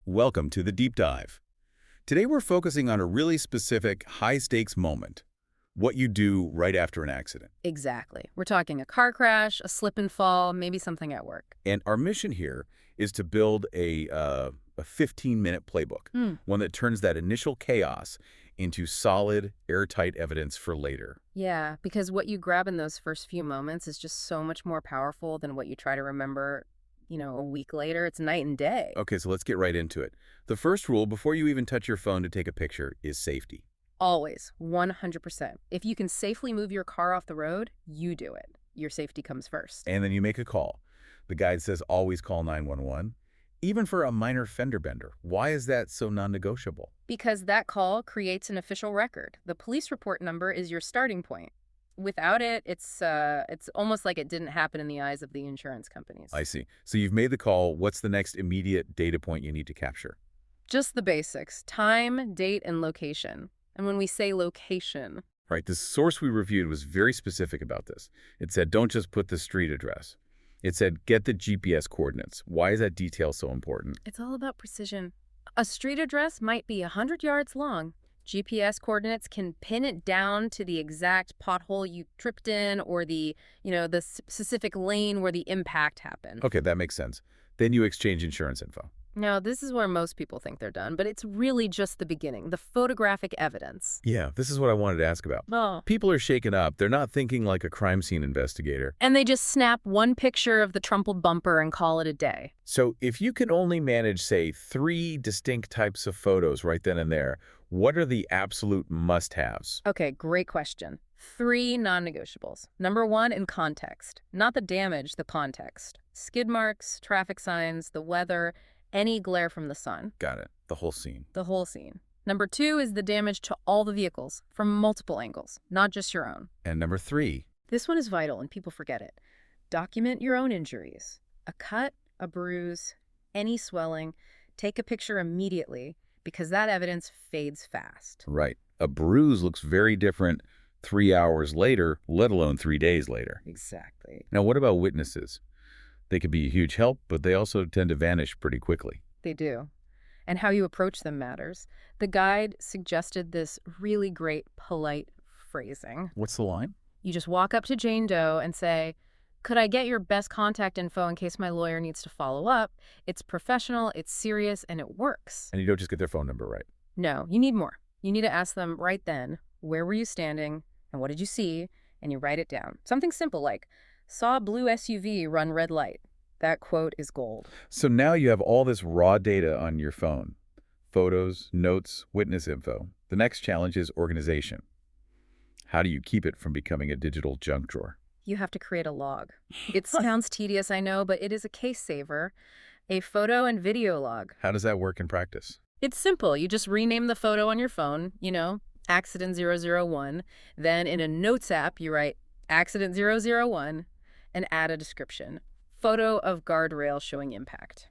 Welcome to the Deep Dive. Today we're focusing on a really specific, high-stakes moment. What you do right after an accident. Exactly. We're talking a car crash, a slip and fall, maybe something at work. And our mission here is to build a 15-minute playbook, one that turns that initial chaos into solid, airtight evidence for later. Yeah, because what you grab in those first few moments is just so much more powerful than what you try to remember, a week later. It's night and day. Okay, so let's get right into it. The first rule before you even touch your phone to take a picture is safety. Always, 100%. If you can safely move your car off the road, you do it. Your safety comes first. And then you make a call. The guide says always call 911. Even for a minor fender bender. Why is that so non-negotiable? Because that call creates an official record. The police report number is your starting point. Without it, it's almost like it didn't happen in the eyes of the insurance companies. I see. So you've made the call. What's the next immediate data point you need to capture? Just the basics: time, date, and location. And when we say location, Right, the source we reviewed was very specific about this. It said, don't just put the street address. It said, get the GPS coordinates. Why is that detail so important? it's all about precision. A street address might be 100 yards long. GPS coordinates can pin it down to the exact pothole you tripped in or the specific lane where the impact happened. Okay, that makes sense. Then you exchange insurance info. Now, this is where most people think they're done, but it's really just the beginning, the photographic evidence. Yeah, this is what I wanted to ask about. Oh. People are shaken up. They're not thinking like a crime scene investigator. And they just snap one picture of the trampled bumper and call it a day. So if you can only manage, say, 3 distinct types of photos right then and there, what are the absolute must-haves? Okay, great question. 3 non-negotiables. Number 1, in context. Not the damage, the context. Skid marks, traffic signs, the weather, any glare from the sun. Got it. The whole scene. The whole scene. Number 2 is the damage to all the vehicles, from multiple angles, not just your own. And number 3, This one is vital and people forget it. Document your own injuries. A cut, a bruise, any swelling. Take a picture immediately because that evidence fades fast. right. A bruise looks very different 3 hours later, let alone 3 days later. Exactly. Now, what about witnesses? They could be a huge help, but they also tend to vanish pretty quickly. They do. And how you approach them matters. The guide suggested this really great, polite phrasing. What's the line? You just walk up to Jane Doe and say, "Could I get your best contact info in case my lawyer needs to follow up?" It's professional, it's serious, and it works. And you don't just get their phone number right. No, you need more. You need to ask them right then, where were you standing and what did you see? And you write it down. Something simple like, saw a blue SUV run red light. That quote is gold. So now you have all this raw data on your phone. Photos, notes, witness info. The next challenge is organization. How do you keep it from becoming a digital junk drawer? You have to create a log. It sounds tedious, I know, but it is a case saver. A photo and video log. How does that work in practice? It's simple. You just rename the photo on your phone, accident 001. Then in a notes app, you write accident 001 and add a description. Photo of guardrail showing impact.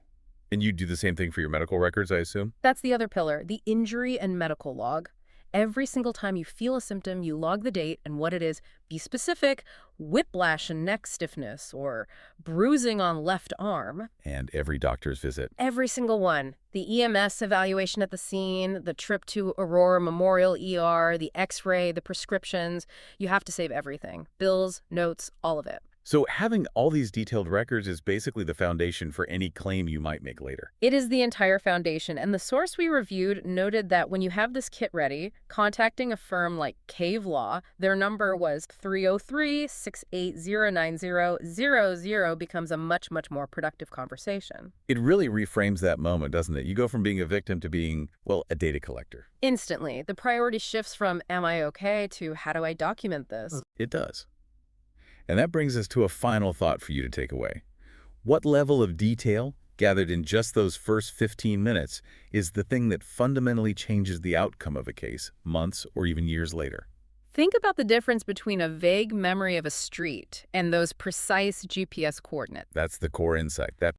And you do the same thing for your medical records, I assume? That's the other pillar, the injury and medical log. Every single time you feel a symptom, you log the date and what it is. Be specific: whiplash and neck stiffness, or bruising on left arm. And every doctor's visit. Every single one. The EMS evaluation at the scene, the trip to Aurora Memorial ER, the x-ray, the prescriptions. You have to save everything. Bills, notes, all of it. So having all these detailed records is basically the foundation for any claim you might make later. It is the entire foundation, and the source we reviewed noted that when you have this kit ready, contacting a firm like Cave Law, their number was 303-680-9000 becomes a much, much more productive conversation. It really reframes that moment, doesn't it? You go from being a victim to being, well, a data collector. Instantly, the priority shifts from "am I okay" to "how do I document this?" It does. And that brings us to a final thought for you to take away. What level of detail, gathered in just those first 15 minutes, is the thing that fundamentally changes the outcome of a case months or even years later? Think about the difference between a vague memory of a street and those precise GPS coordinates. That's the core insight. That